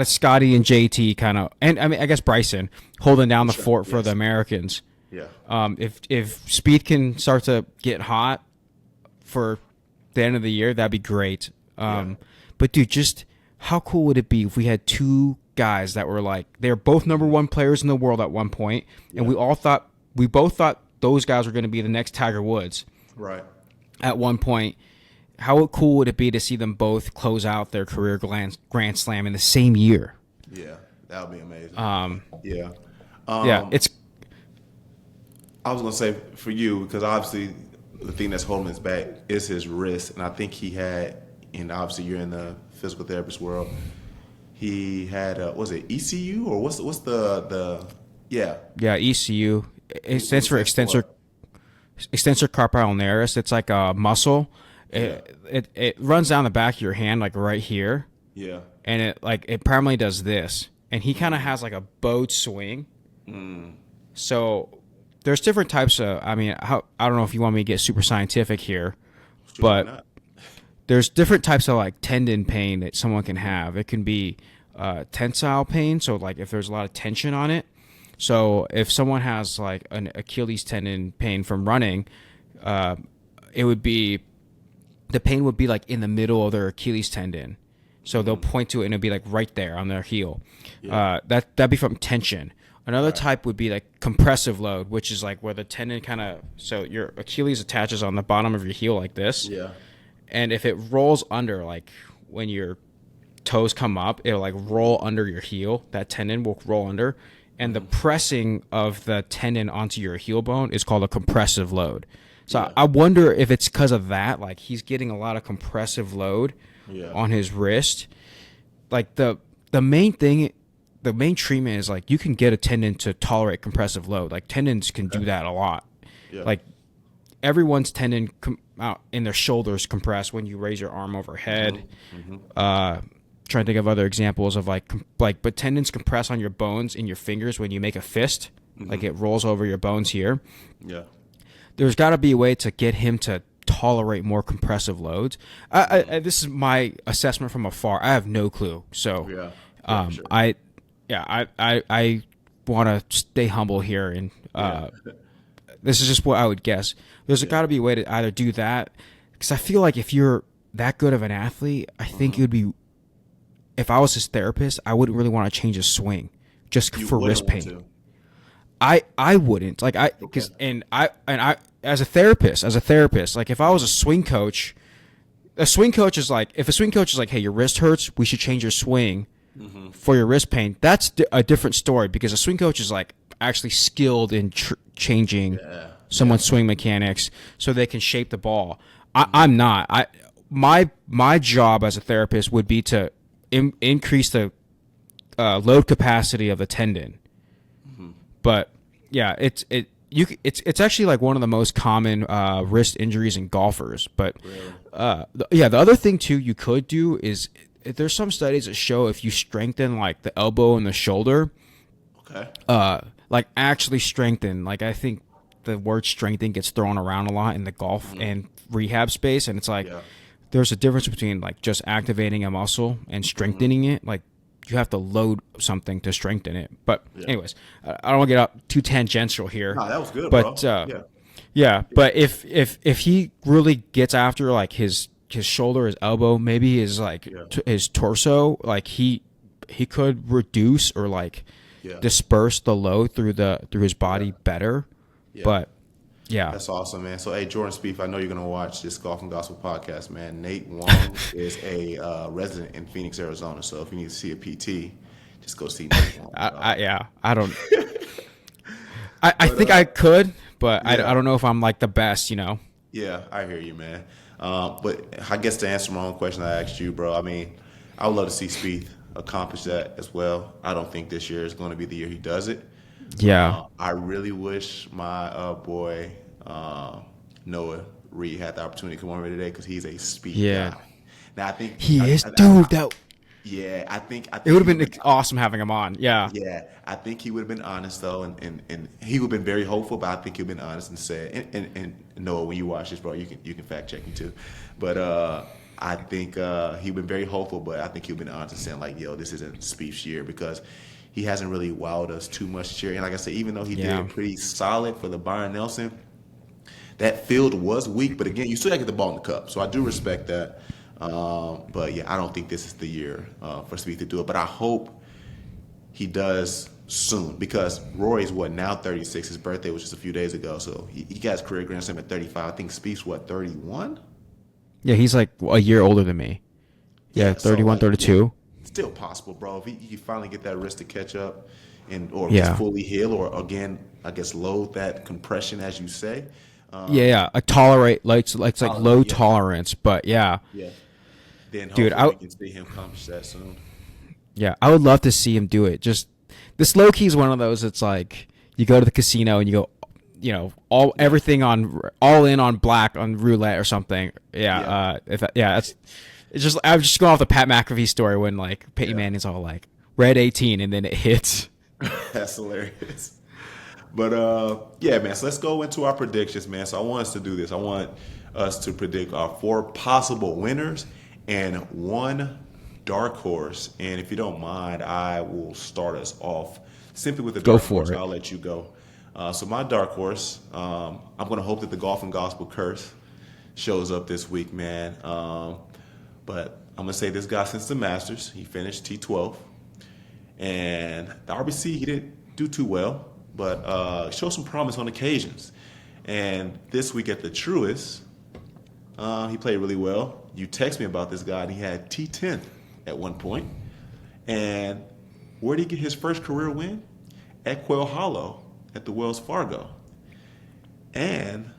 Speaker 1: is Scotty and JT kind of, and I mean I guess Bryson holding down the fort for the Americans. If Spieth can start to get hot for the end of the year, that'd be great. But dude, just how cool would it be if we had two guys that were like they're both number one players in the world at one point, and we both thought those guys were going to be the next Tiger Woods.
Speaker 2: Right.
Speaker 1: At one point, how cool would it be to see them both close out their career Grand Slam in the same year?
Speaker 2: Yeah, that would be amazing.
Speaker 1: It's.
Speaker 2: I was gonna say for you because obviously the thing that's holding us back is his wrist, and I think he had, and obviously you're in the physical therapist world. He had was it ECU or what's the
Speaker 1: ECU. It stands for extensor carpi ulnaris. It's like a muscle. It runs down the back of your hand, like right here.
Speaker 2: Yeah.
Speaker 1: And it primarily does this. And he kind of has like a bowed swing. So there's different types of. I mean, I don't know if you want me to get super scientific here, but there's different types of like tendon pain that someone can have. It can be tensile pain. So like if there's a lot of tension on it. So if someone has like an Achilles tendon pain from running, it would be the pain would be like in the middle of their Achilles tendon. So they'll point to it and it'll be like right there on their heel. That'd be from tension. Another type would be like compressive load, which is like where the tendon kind of so your Achilles attaches on the bottom of your heel like this.
Speaker 2: Yeah.
Speaker 1: And if it rolls under, like when your toes come up, it'll like roll under your heel. That tendon will roll under. And the pressing of the tendon onto your heel bone is called a compressive load. So I wonder if it's because of that, like he's getting a lot of compressive load on his wrist. Like the main thing, the main treatment is like you can get a tendon to tolerate compressive load. Like tendons can do that a lot. Like everyone's tendon out in their shoulders compress when you raise your arm overhead. Trying to think of other examples of but tendons compress on your bones in your fingers when you make a fist, like it rolls over your bones here. There's got to be a way to get him to tolerate more compressive loads. This is my assessment from afar. I have no clue. So sure. I want to stay humble here, and this is just what I would guess. There's got to be a way to either do that, because I feel like if you're that good of an athlete, I think it would be. If I was his therapist, I wouldn't really want to change his swing just for wrist pain. I wouldn't I as a therapist, like if I was a swing coach is like, if a swing coach is like, hey, your wrist hurts, we should change your swing for your wrist pain. That's a different story, because a swing coach is like actually skilled in changing someone's swing mechanics so they can shape the ball. I'm not. My job as a therapist would be to increase the load capacity of the tendon. But yeah, it's actually like one of the most common wrist injuries in golfers. But the other thing too you could do is, there's some studies that show if you strengthen like the elbow and the shoulder, like actually strengthen, like I think the word strengthening gets thrown around a lot in the golf and rehab space, and it's like there's a difference between like just activating a muscle and strengthening it. Like you have to load something to strengthen it. But anyways, I don't want to get up too tangential here.
Speaker 2: No, that was good,
Speaker 1: but
Speaker 2: bro.
Speaker 1: But if he really gets after like his shoulder, his elbow, maybe his like his torso, like he could reduce or like disperse the load through his body better. But
Speaker 2: that's awesome, man. So, hey, Jordan Spieth, I know you're going to watch this Golf and Gospel podcast, man. Nate Wong is a resident in Phoenix, Arizona. So, if you need to see a PT, just go see Nate Wong.
Speaker 1: I don't. I think I could, but I don't know if I'm like the best, you know.
Speaker 2: Yeah, I hear you, man. But I guess to answer my own question I asked you, bro, I mean, I would love to see Spieth accomplish that as well. I don't think this year is going to be the year he does it.
Speaker 1: Yeah.
Speaker 2: I really wish my boy Noah Reed had the opportunity to come over today because he's a Spieth guy. Now I think
Speaker 1: he is, dude.
Speaker 2: I think
Speaker 1: it would have been awesome having him on. Yeah.
Speaker 2: Yeah, I think he would have been honest though, and he would have been very hopeful. But I think he'd been honest and said, and Noah, when you watch this, bro, you can fact check me too. But I think he'd been very hopeful, but I think he'd been honest and saying like, yo, this isn't Spieth's year because he hasn't really wowed us too much this year. And like I said, even though he did pretty solid for the Byron Nelson, that field was weak. But again, you still got to get the ball in the cup. So I do respect that. But yeah, I don't think this is the year for Spieth to do it. But I hope he does soon because Rory's now 36. His birthday was just a few days ago. So he got his career Grand Slam at 35. I think Spieth's 31?
Speaker 1: Yeah, he's like a year older than me. Yeah, 31, 32.
Speaker 2: Still possible, bro. If he finally get that wrist to catch up or just fully heal or again, I guess load that compression as you say.
Speaker 1: I tolerate it's like low tolerance, but yeah.
Speaker 2: Then
Speaker 1: dude,
Speaker 2: we can see him accomplish that soon.
Speaker 1: Yeah, I would love to see him do it. Just this low key is one of those. It's like you go to the casino and you go, you know, everything all in on black on roulette or something. It's just I'm just going off the Pat McAfee story when like Peyton Manning's all like red 18 and then it hits.
Speaker 2: That's hilarious. But man. So let's go into our predictions, man. So I want us to do this. I want us to predict our 4 possible winners and 1 dark horse. And if you don't mind, I will start us off simply with the dark horse. I'll let you go. So my dark horse, I'm going to hope that the Golf and Gospel curse shows up this week, man. But I'm going to say this guy since the Masters, he finished T12. And the RBC, he didn't do too well, but showed some promise on occasions. And this week at the Truist, he played really well. You text me about this guy, and he had T10 at one point. And where did he get his first career win? At Quail Hollow at the Wells Fargo. And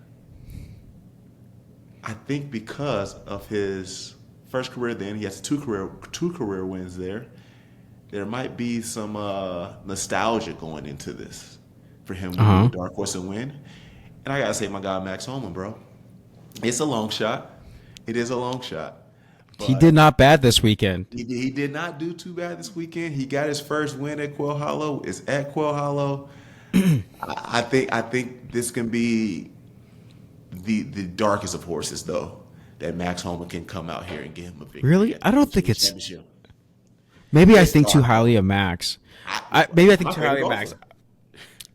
Speaker 2: I think because of his first career then, he has two career wins there. There might be some nostalgia going into this for him to win the dark horse and win. And I got to say, my guy, Max Homa, bro. It's a long shot. It is a long shot.
Speaker 1: He did not bad this weekend.
Speaker 2: He did not do too bad this weekend. He got his first win at Quail Hollow. It's at Quail Hollow. I think this can be the darkest of horses, though, that Max Homa can come out here and give him a victory.
Speaker 1: Really? I don't think it's... Maybe I think too highly of Max. Maybe I think too highly of Max.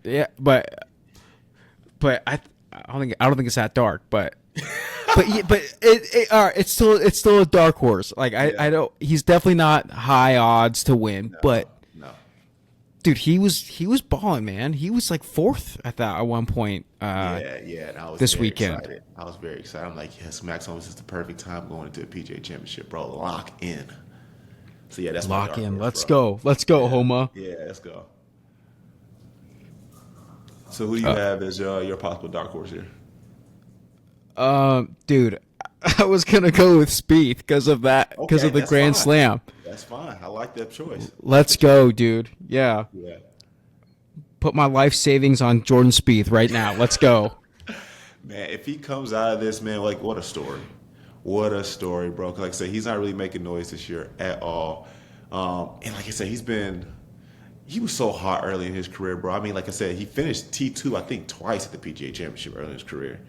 Speaker 1: Yeah, but I don't think it's that dark. But it's still a dark horse. Like I don't. He's definitely not high odds to win. No. Dude, he was balling, man. He was like 4th at one point.
Speaker 2: And I was
Speaker 1: this weekend.
Speaker 2: Excited. I was very excited. I'm like, yes, Max Homa, this is the perfect time going into a PGA Championship, bro. Lock in. So yeah, that's
Speaker 1: lock in. Let's go, Homa.
Speaker 2: Yeah, let's go. So who do you have as your possible dark horse here?
Speaker 1: Dude, I was gonna go with Spieth because of that, because of the Grand Slam.
Speaker 2: That's fine. I like that choice.
Speaker 1: Let's go, dude. Yeah. Put my life savings on Jordan Spieth right now. Let's go.
Speaker 2: Man, if he comes out of this, man, like what a story. What a story, bro. 'Cause like I said, he's not really making noise this year at all. And like I said, he's been he was so hot early in his career, bro. I mean, like I said, he finished T2, I think, twice at the PGA Championship early in his career.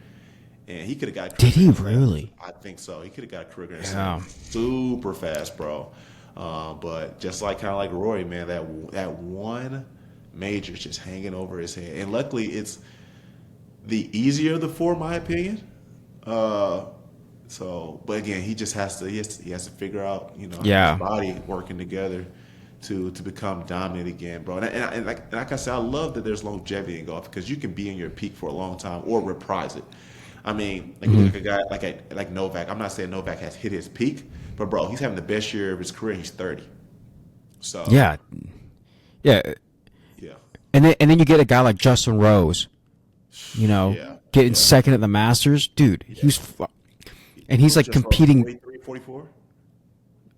Speaker 2: And he could have got a career.
Speaker 1: Did he
Speaker 2: fast.
Speaker 1: really?
Speaker 2: I think so. He could have got a career
Speaker 1: Yeah.
Speaker 2: super fast, bro. But just like kind of like Rory, man, that one major is just hanging over his head. And luckily, it's the easier of the four, in my opinion. But again, he just has to figure out,
Speaker 1: Yeah.
Speaker 2: his body working together to become dominant again, bro. And like I said, I love that there's longevity in golf because you can be in your peak for a long time or reprise it. I mean, like you look at a guy like Novak. I'm not saying Novak has hit his peak, but bro, he's having the best year of his career. He's 30. So
Speaker 1: Yeah.
Speaker 2: yeah,
Speaker 1: And then you get a guy like Justin Rose, getting second at the Masters, dude. And he's like
Speaker 2: Just
Speaker 1: competing.
Speaker 2: 43, 44.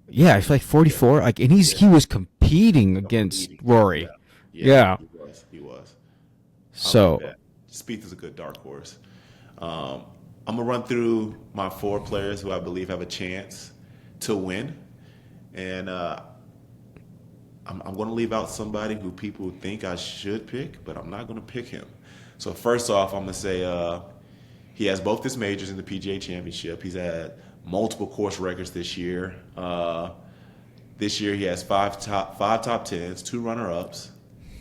Speaker 1: Yeah, he's like 44. Like, and he was competing against Rory. Yeah.
Speaker 2: He was.
Speaker 1: So
Speaker 2: Spieth is a good dark horse. I'm gonna run through my four players who I believe have a chance to win, and I'm gonna leave out somebody who people think I should pick, but I'm not gonna pick him. So first off, I'm gonna say he has both his majors in the PGA Championship. He's had multiple course records this year. This year he has five top tens, 2 runner-ups,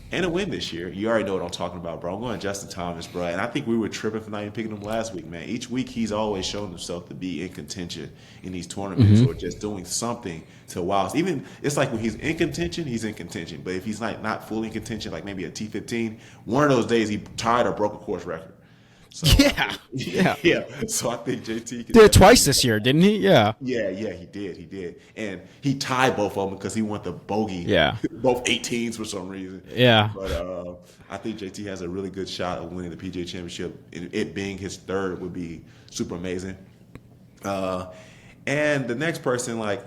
Speaker 2: and a win this year. You already know what I'm talking about, bro. I'm going Justin Thomas, bro. And I think we were tripping for not even picking him last week, man. Each week he's always shown himself to be in contention in these tournaments or just doing something to wow us. Even it's like when he's in contention, he's in contention. But if he's like not fully in contention, like maybe a T15, one of those days he tied or broke a course record. So yeah. So I think JT
Speaker 1: did it twice this year, didn't he? Yeah.
Speaker 2: Yeah, he did. And he tied both of them because he won the bogey.
Speaker 1: Yeah.
Speaker 2: Both 18s for some reason.
Speaker 1: Yeah.
Speaker 2: But I think JT has a really good shot of winning the PGA Championship. And it being his third would be super amazing. And the next person, like,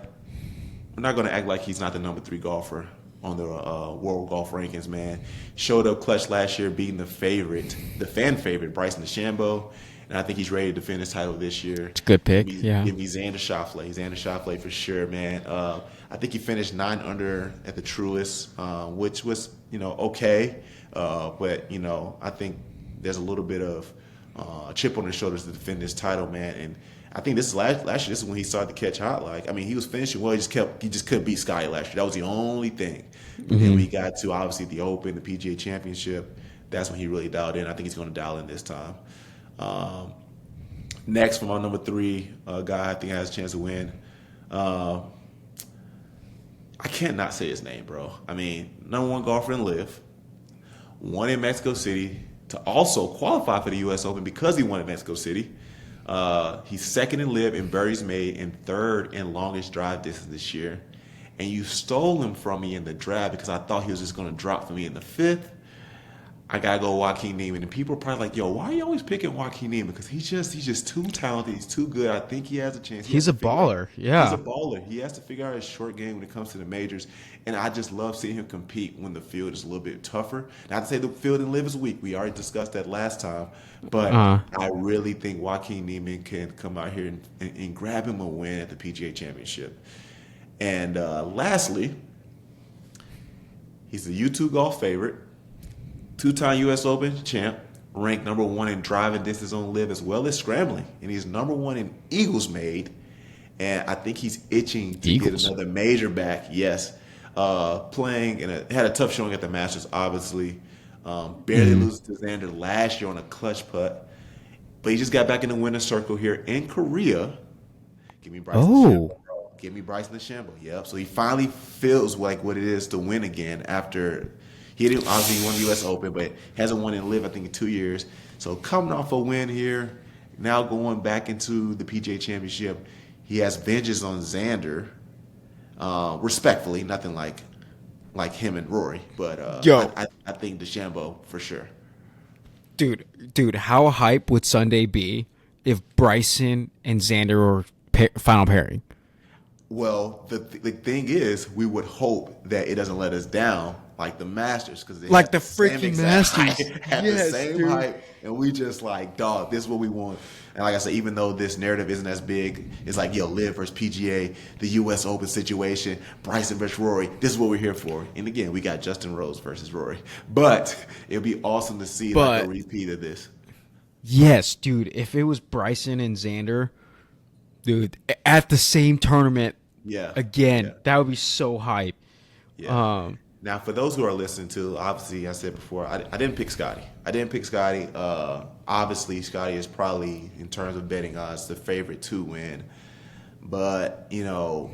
Speaker 2: I'm not going to act like he's not the number 3 golfer on the world golf rankings, man. Showed up clutch last year, beating the fan favorite, Bryson DeChambeau. And I think he's ready to defend his title this year.
Speaker 1: It's a good pick,
Speaker 2: Give me Xander Schauffele for sure, man. I think he finished 9 under at the Truist, which was, okay. But, I think there's a little bit of a chip on his shoulders to defend this title, man. And I think this is last year. This is when he started to catch hot. Like, I mean, he was finishing well. He just couldn't beat Sky last year. That was the only thing. But then we got to obviously the Open, the PGA Championship. That's when he really dialed in. I think he's going to dial in this time. Next, from our number 3 guy, I think has a chance to win. I can't not say his name, bro. I mean, number 1 golfer in LIV, won in Mexico City to also qualify for the U.S. Open because he won in Mexico City. He's second in LIV in birdies made and third in longest drive distance this year. And you stole him from me in the draft because I thought he was just going to drop for me in the 5th. I got to go Joaquin Niemann. And people are probably like, yo, why are you always picking Joaquin Niemann? Because he's just too talented. He's too good. I think he has a chance.
Speaker 1: He's a baller. Yeah.
Speaker 2: He's a baller. He has to figure out his short game when it comes to the majors. And I just love seeing him compete when the field is a little bit tougher. Not to say the field in LIV is weak. We already discussed that last time. But I really think Joaquin Niemann can come out here and grab him a win at the PGA Championship. And lastly, he's the U2 golf favorite, 2-time U.S. Open champ, ranked number 1 in driving distance on LIV as well as scrambling. And he's number 1 in Eagles made. And I think he's itching to get another major back. Yes. Playing and had a tough showing at the Masters, obviously. Barely losing to Xander last year on a clutch putt. But he just got back in the winner's circle here in Korea. Give me Bryson DeChambeau. Give me Bryson DeChambeau. Yep. So he finally feels like what it is to win again after he didn't obviously won the U.S. Open, but hasn't won in LIV, I think, in 2 years. So coming off a win here, now going back into the PGA Championship, he has vengeance on Xander. Respectfully, nothing like him and Rory, but I think DeChambeau for sure.
Speaker 1: Dude, how hype would Sunday be if Bryson and Xander were final pairing?
Speaker 2: Well, the thing is, we would hope that it doesn't let us down like the Masters, because
Speaker 1: like the freaking Masters
Speaker 2: had the same hype, and we just like, dog, this is what we want. And like I said, even though this narrative isn't as big, it's like, yo, Liv versus PGA, the U.S. Open situation, Bryson versus Rory. This is what we're here for. And again, we got Justin Rose versus Rory, but it'd be awesome to see like a repeat of this.
Speaker 1: Yes, dude. If it was Bryson and Xander, dude, at the same tournament, again, that would be so hype.
Speaker 2: Yeah. Now, for those who are listening to, obviously, I said before, I didn't pick Scotty. Obviously, Scotty is probably, in terms of betting odds, the favorite to win. But, you know,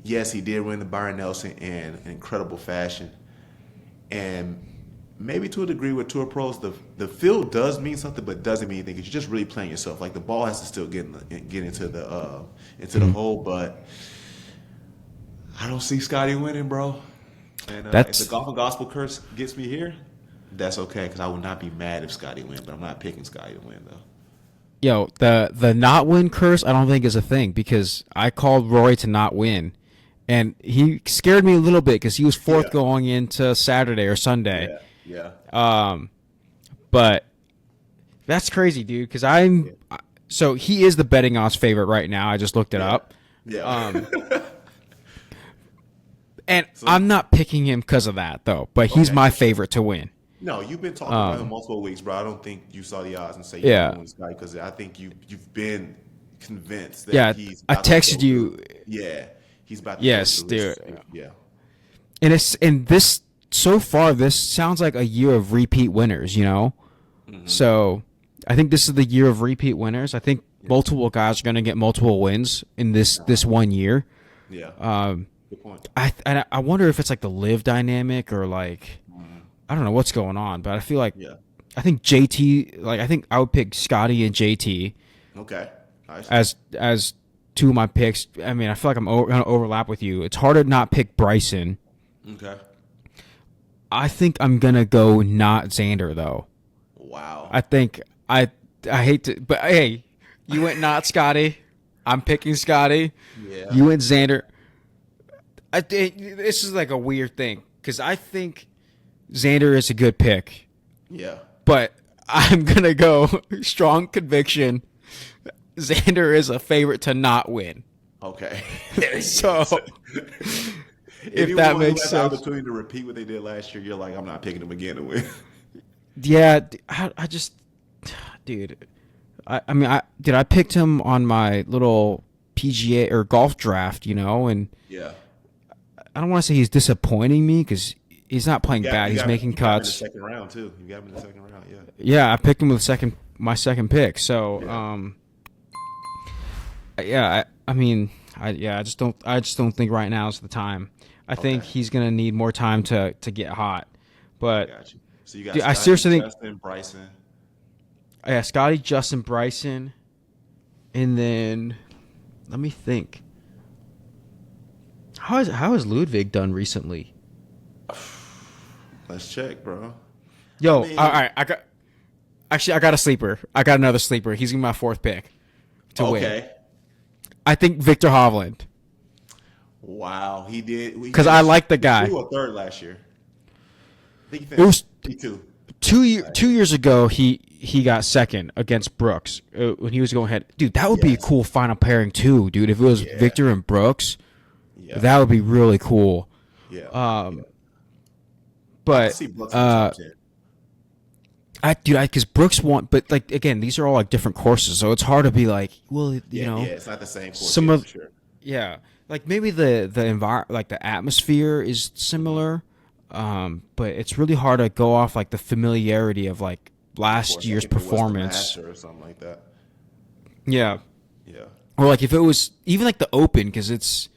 Speaker 2: yes, he did win the Byron Nelson in incredible fashion. And maybe to a degree with Tour Pros, the field does mean something, but doesn't mean anything because you're just really playing yourself. Like, the ball has to still get into the hole, but I don't see Scotty winning, bro. And if the Golf and Gospel curse gets me here, that's okay, because I would not be mad if Scotty win, but I'm not picking Scotty to win, though.
Speaker 1: Yo, the not win curse I don't think is a thing, because I called Rory to not win, and he scared me a little bit because he was fourth going into Saturday or Sunday.
Speaker 2: Yeah.
Speaker 1: But that's crazy, dude, because so he is the betting odds favorite right now. I just looked it up.
Speaker 2: Yeah.
Speaker 1: And I'm not picking him because of that, though. But he's my favorite to win.
Speaker 2: No, you've been talking about him multiple weeks, bro. I don't think you saw the odds and say you won this guy, because I think you've been convinced that he's about
Speaker 1: I texted you.
Speaker 2: Yeah, he's about to
Speaker 1: yes, dude.
Speaker 2: Yeah.
Speaker 1: And this so far, this sounds like a year of repeat winners, you know? Mm-hmm. So I think this is the year of repeat winners. I think multiple guys are going to get multiple wins in this 1 year.
Speaker 2: Yeah. Good point.
Speaker 1: I wonder if it's like the live dynamic or like I don't know what's going on, but I feel like I think JT, like I think I would pick Scotty and JT.
Speaker 2: Okay. Nice.
Speaker 1: As two of my picks. I mean, I feel like I'm going to overlap with you. It's hard to not pick Bryson.
Speaker 2: Okay.
Speaker 1: I think I'm gonna go not Xander though.
Speaker 2: Wow.
Speaker 1: I think I hate to, but hey, you went not Scotty. I'm picking Scotty.
Speaker 2: Yeah.
Speaker 1: You went Xander. I think this is like a weird thing because I think Xander is a good pick.
Speaker 2: Yeah.
Speaker 1: But I'm gonna go strong conviction. Xander is a favorite to not win.
Speaker 2: Okay.
Speaker 1: So if that makes sense.
Speaker 2: The opportunity to repeat what they did last year, you're like, I'm not picking them again to win.
Speaker 1: Yeah, I just, dude. I picked him on my little PGA or golf draft, you know, and I don't want to say he's disappointing me because he's not playing bad. He's making cuts.
Speaker 2: You got him in the second round too. You got him in the second round, yeah.
Speaker 1: Yeah, I picked him with my second pick. So, I just don't think right now is the time. I think he's gonna need more time to get hot. But
Speaker 2: I got you. So you got
Speaker 1: dude,
Speaker 2: Scotty,
Speaker 1: I seriously think
Speaker 2: Justin, Bryson.
Speaker 1: Yeah, Scotty, Justin, Bryson, and then let me think. How has Ludwig done recently?
Speaker 2: Let's check, bro.
Speaker 1: Yo, all right, I got a sleeper. I got another sleeper. He's gonna be my fourth pick to win. I think Victor Hovland.
Speaker 2: Wow, he did.
Speaker 1: Because I like the guy.
Speaker 2: He was third last year. I think he
Speaker 1: finished
Speaker 2: P2.
Speaker 1: 2 years ago, he got second against Brooks when he was going ahead. Dude, that would be a cool final pairing too, dude. If it was Victor and Brooks, that would be really cool.
Speaker 2: Yeah.
Speaker 1: But
Speaker 2: I see Brooks in the top 10.
Speaker 1: because Brooks won, but like again, these are all like different courses, so it's hard to be like, well, you know,
Speaker 2: it's not the same course. Sure.
Speaker 1: Like maybe the environment, like the atmosphere is similar, but it's really hard to go off like the familiarity of like last year's performance
Speaker 2: or something like that.
Speaker 1: Yeah. Or like if it was even like the Open, because it's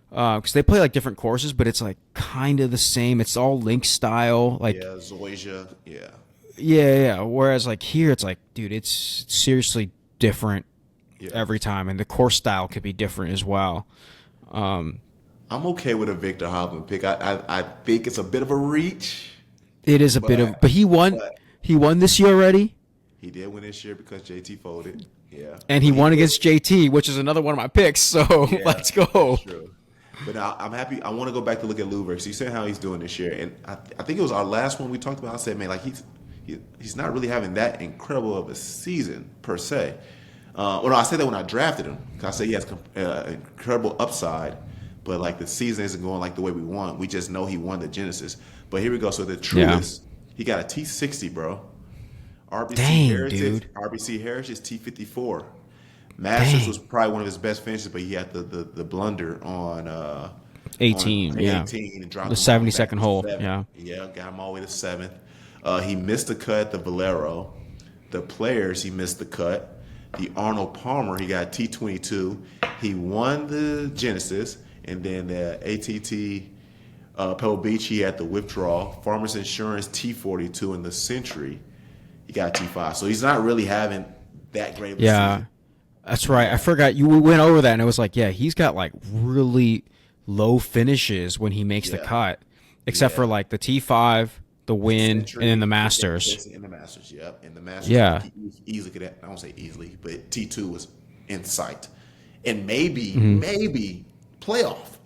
Speaker 1: because they play like different courses, but it's like kind of the same. It's all link style, like
Speaker 2: Zoysia,
Speaker 1: yeah. Whereas like here, it's like, dude, it's seriously different every time, and the course style could be different as well.
Speaker 2: I'm okay with a Victor Hovland pick. I think it's a bit of a reach.
Speaker 1: It is but he won. He won this year already.
Speaker 2: He did win this year because JT folded. Yeah,
Speaker 1: and he won against JT, which is another one of my picks. So let's go.
Speaker 2: True. But I'm happy. I want to go back to look at Louver. So you said how he's doing this year, and I think it was our last one we talked about. I said, man, like he's not really having that incredible of a season per se. Well, no, I said that when I drafted him. 'Cause I said he has incredible upside, but like the season isn't going like the way we want. We just know he won the Genesis. But here we go. So the Truist, he got a T60, bro. RBC Heritage T54. Masters was probably one of his best finishes, but he had the blunder on
Speaker 1: 18,
Speaker 2: on
Speaker 1: yeah.
Speaker 2: 18 and dropped
Speaker 1: The
Speaker 2: him all the way
Speaker 1: 72nd
Speaker 2: back to
Speaker 1: hole,
Speaker 2: 7th.
Speaker 1: yeah.
Speaker 2: Yeah, got him all the way to 7th. He missed the cut at the Valero. The Players, he missed the cut. The Arnold Palmer, he got T22. He won the Genesis, and then the ATT Pebble Beach, he had the Withdrawal. Farmers Insurance T42, and the Century, he got T5. So he's not really having that great of a season.
Speaker 1: That's right. I forgot we went over that, and it was like, yeah, he's got like really low finishes when he makes the cut, except for like the T5, the win, and then the Masters.
Speaker 2: In the Masters, yep. In the Masters,
Speaker 1: Yeah.
Speaker 2: he easily could have, I won't say easily, but T2 was in sight. And maybe playoff.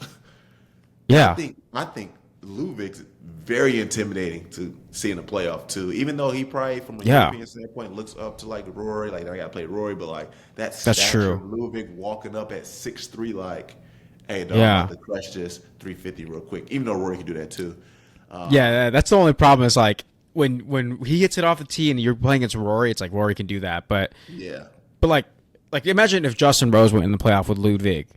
Speaker 1: Yeah.
Speaker 2: I think Ludwig's very intimidating to see in the playoff too. Even though he probably from a European standpoint looks up to like Rory, like I gotta play Rory, but like that's true. Ludwig walking up at 6'3", like, hey, dog, I'm about to crush this 350 real quick. Even though Rory can do that too.
Speaker 1: That's the only problem is like when he hits it off the tee and you're playing against Rory, it's like Rory can do that, but like imagine if Justin Rose went in the playoff with Ludwig,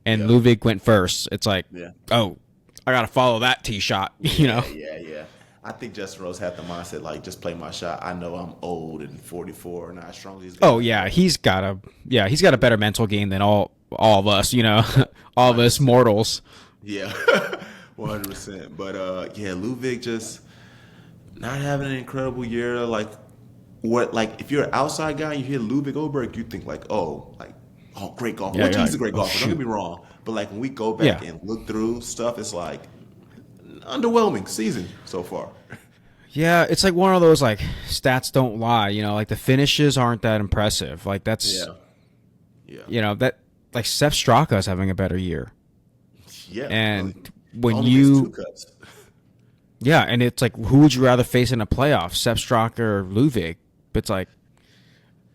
Speaker 1: and Ludwig went first. It's like, oh, I got to follow that tee shot, you know?
Speaker 2: Yeah. I think Justin Rose had the mindset, like, just play my shot. I know I'm old and 44, not as strong as he's
Speaker 1: Oh, yeah. He's got a better mental game than all of us, you know, all of us mortals.
Speaker 2: Yeah, 100%. But, Ludwig just not having an incredible year. Like, if you're an outside guy, you hear Ludwig Oberg, you think, like, great golfer. Which he's a great golfer, don't get me wrong. But like when we go back and look through stuff, it's like underwhelming season so far.
Speaker 1: Yeah, it's like one of those like stats don't lie, you know, like the finishes aren't that impressive. Like that's you know, that like Sepp Straka is having a better year.
Speaker 2: Yeah.
Speaker 1: And when you
Speaker 2: 2 cuts.
Speaker 1: Yeah, and it's like who would you rather face in a playoff, Sepp Straka or Ludwig? It's like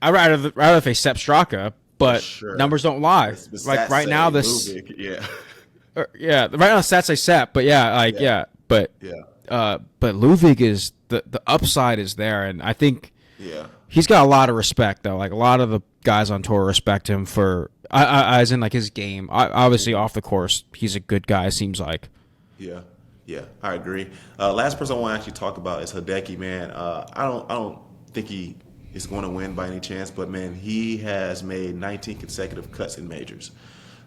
Speaker 1: I'd rather face Sepp Straka. But numbers don't lie. Like right now, this
Speaker 2: Ludwig,
Speaker 1: right now stats say Sepp, but but Ludwig is the upside is there, and I think he's got a lot of respect though. Like a lot of the guys on tour respect him for as in like his game. Obviously off the course, he's a good guy. Seems like.
Speaker 2: Yeah, I agree. Last person I want to actually talk about is Hideki, man. I don't think he is going to win by any chance, but man, he has made 19 consecutive cuts in majors.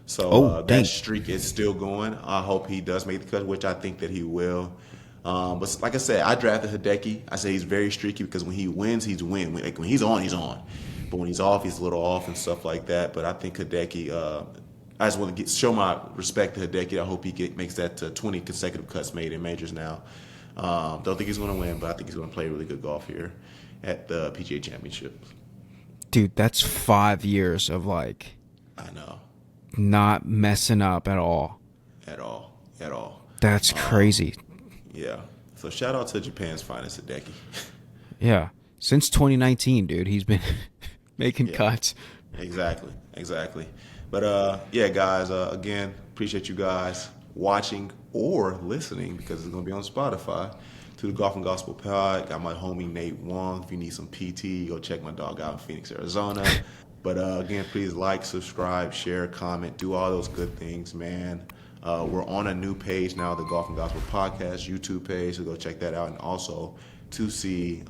Speaker 2: So that streak is still going. I hope he does make the cut, which I think that he will. But like I said, I drafted Hideki. I say he's very streaky because when he wins, he's win. Like when he's on, he's on. But when he's off, he's a little off and stuff like that. But I think Hideki, I just want to show my respect to Hideki. I hope he makes that to 20 consecutive cuts made in majors now. Don't think he's going to win, but I think he's going to play really good golf here at the PGA Championship.
Speaker 1: Dude, that's 5 years of like,
Speaker 2: I know,
Speaker 1: not messing up at all.
Speaker 2: At all.
Speaker 1: That's crazy.
Speaker 2: Yeah. So shout out to Japan's finest Hideki.
Speaker 1: Yeah. Since 2019, dude, he's been making cuts.
Speaker 2: Exactly. But guys, again, appreciate you guys watching or listening because it's going to be on Spotify. To the Golf and Gospel Pod. Got my homie Nate Wong. If you need some PT, go check my dog out in Phoenix, Arizona. But again, please like, subscribe, share, comment, do all those good things, man. We're on a new page now, the Golf and Gospel Podcast YouTube page, so go check that out. And also to see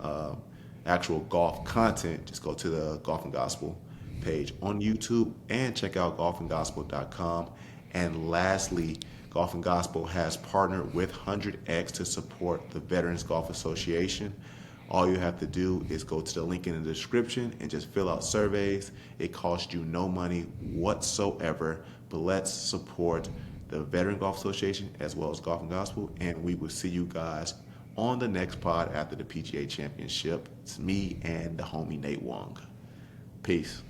Speaker 2: actual golf content, just go to the Golf and Gospel page on YouTube and check out golfandgospel.com. And lastly, Golf and Gospel has partnered with 100X to support the Veterans Golf Association. All you have to do is go to the link in the description and just fill out surveys. It costs you no money whatsoever, but let's support the Veteran Golf Association as well as Golf and Gospel, and we will see you guys on the next pod after the PGA Championship. It's me and the homie Nate Wong. Peace.